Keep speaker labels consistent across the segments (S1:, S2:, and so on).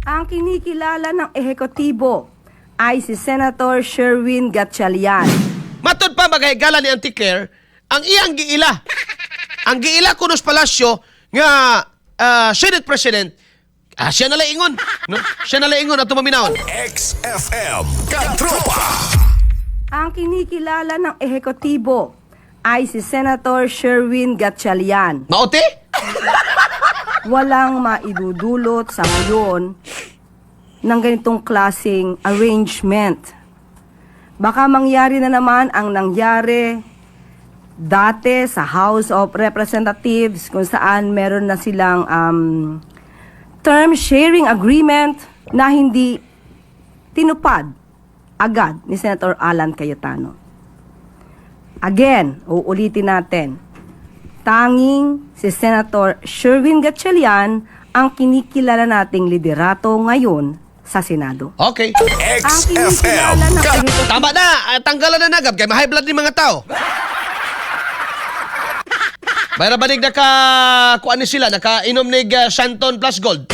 S1: Ang kinikilala ng ehekutibo ay si Senator Sherwin Gatchalian.
S2: Matod pa magahigala ni Auntie Claire, ang iyang giila. Ang giila kunos palasyo nga Senate President, siya nalang ingon. No? Siya nalang ingon at tumaminahon.
S3: XFM Katropa.
S1: Ang kinikilala ng ehekutibo ay si Senator Sherwin Gatchalian.
S2: Maote?
S1: Walang maidudulot sa ngayon ng ganitong klaseng arrangement. Baka mangyari na naman ang nangyari dati sa House of Representatives kung saan meron na silang term sharing agreement na hindi tinupad agad ni Senator Alan Cayetano. Again, uulitin natin. Tanging si Senator Sherwin Gatchalian ang kinikilala nating liderato ngayon sa Senado.
S2: Okay.
S1: Ang kinikilala ng ehekutibo
S2: Tama na. Tanggalan na nagab kay ma-high blood ni mga tao. Mayra banig kuan ni sila nakainom nig Santon plus Gold.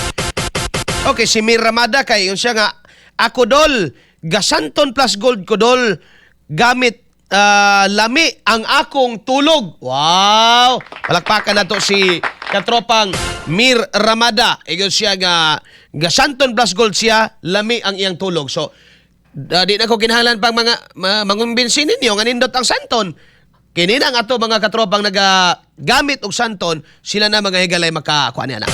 S2: Okay, si Mir Ramada kay siya nga ako dol gasanton plus Gold ko dol gamit lami ang akong tulog. Wow! Palakpakan na to si katropang Mir Ramada. Iyon siya nga gasanton plus Gold siya, lami ang iyang tulog. So, di na ko kinahanglan pang mga mangumbinsin ninyo nga nindot ang santon. Kini na nga to mga katropang nagagamit og santon, sila na mga higalay makakuha niya na.